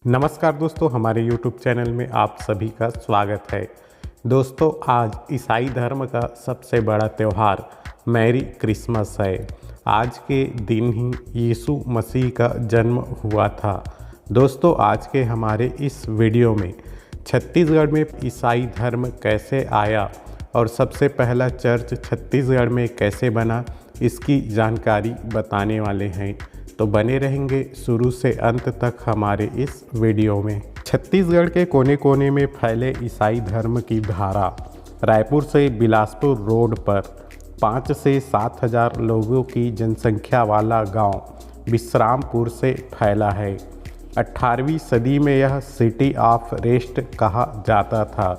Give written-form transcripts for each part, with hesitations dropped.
नमस्कार दोस्तों, हमारे YouTube चैनल में आप सभी का स्वागत है। दोस्तों, आज ईसाई धर्म का सबसे बड़ा त्यौहार मैरी क्रिसमस है। आज के दिन ही यीशु मसीह का जन्म हुआ था। दोस्तों, आज के हमारे इस वीडियो में छत्तीसगढ़ में ईसाई धर्म कैसे आया और सबसे पहला चर्च छत्तीसगढ़ में कैसे बना, इसकी जानकारी बताने वाले हैं। तो बने रहेंगे शुरू से अंत तक हमारे इस वीडियो में। छत्तीसगढ़ के कोने कोने में फैले ईसाई धर्म की धारा रायपुर से बिलासपुर रोड पर 5 से 7 हज़ार लोगों की जनसंख्या वाला गांव विश्रामपुर से फैला है। 18वीं सदी में यह सिटी ऑफ रेस्ट कहा जाता था।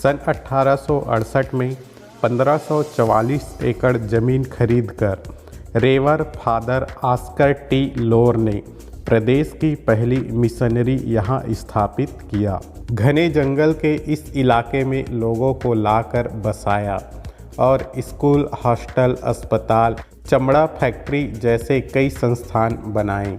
सन 1868 में 1544 एकड़ ज़मीन खरीदकर रेवर फादर ऑस्कर टी लोर ने प्रदेश की पहली मिशनरी यहाँ स्थापित किया। घने जंगल के इस इलाके में लोगों को लाकर बसाया और स्कूल, हॉस्टल, अस्पताल, चमड़ा फैक्ट्री जैसे कई संस्थान बनाए।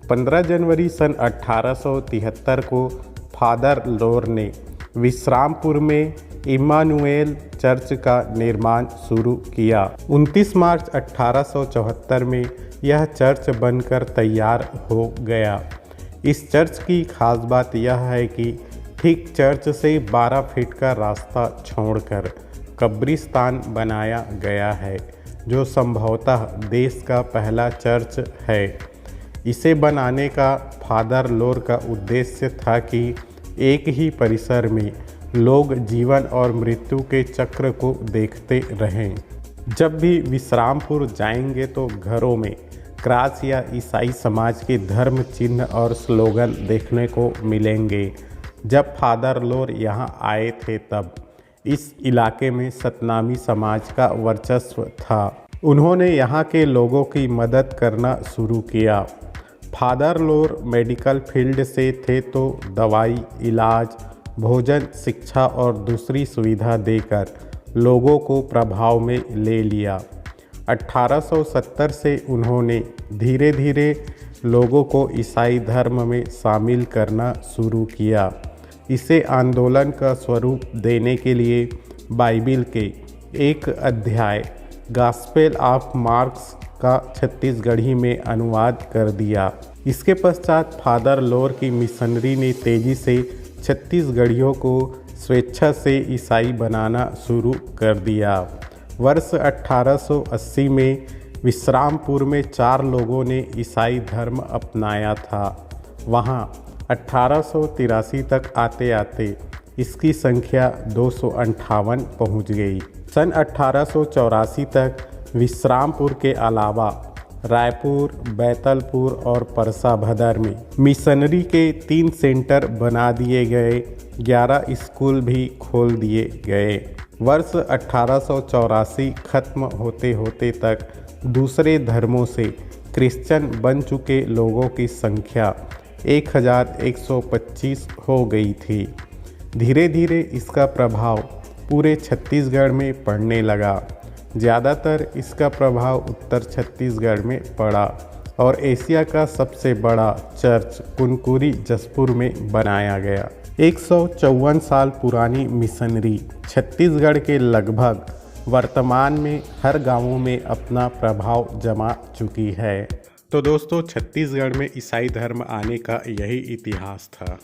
15 जनवरी सन 1873 को फादर लोर ने विश्रामपुर में इमानुएल चर्च का निर्माण शुरू किया। 29 मार्च 1874 में यह चर्च बनकर तैयार हो गया। इस चर्च की खास बात यह है कि ठीक चर्च से 12 फीट का रास्ता छोड़कर कब्रिस्तान बनाया गया है, जो संभवतः देश का पहला चर्च है। इसे बनाने का फादर लोर का उद्देश्य था कि एक ही परिसर में लोग जीवन और मृत्यु के चक्र को देखते रहें। जब भी विश्रामपुर जाएंगे तो घरों में क्रॉस या ईसाई समाज के धर्म चिन्ह और स्लोगन देखने को मिलेंगे। जब फादर लोर यहाँ आए थे तब इस इलाके में सतनामी समाज का वर्चस्व था। उन्होंने यहाँ के लोगों की मदद करना शुरू किया। फादर लोर मेडिकल फील्ड से थे तो दवाई, इलाज, भोजन, शिक्षा और दूसरी सुविधा देकर लोगों को प्रभाव में ले लिया। 1870 से उन्होंने धीरे धीरे लोगों को ईसाई धर्म में शामिल करना शुरू किया। इसे आंदोलन का स्वरूप देने के लिए बाइबिल के एक अध्याय गॉस्पेल ऑफ मार्क्स का छत्तीसगढ़ी में अनुवाद कर दिया। इसके पश्चात फादर लोर की मिशनरी ने तेजी से छत्तीसगढ़ियों को स्वेच्छा से ईसाई बनाना शुरू कर दिया। वर्ष 1880 में विश्रामपुर में 4 लोगों ने ईसाई धर्म अपनाया था। वहाँ 1883 तक आते आते इसकी संख्या 258 पहुँच गई। सन 1884 तक विश्रामपुर के अलावा रायपुर, बैतलपुर और परसा भदर में मिशनरी के 3 सेंटर बना दिए गए। 11 स्कूल भी खोल दिए गए। वर्ष 1884 खत्म होते होते तक दूसरे धर्मों से क्रिश्चियन बन चुके लोगों की संख्या 1125 हो गई थी। धीरे धीरे इसका प्रभाव पूरे छत्तीसगढ़ में पड़ने लगा। ज़्यादातर इसका प्रभाव उत्तर छत्तीसगढ़ में पड़ा और एशिया का सबसे बड़ा चर्च कुनकुरी जसपुर में बनाया गया। 154 साल पुरानी मिशनरी छत्तीसगढ़ के लगभग वर्तमान में हर गांवों में अपना प्रभाव जमा चुकी है। तो दोस्तों, छत्तीसगढ़ में ईसाई धर्म आने का यही इतिहास था।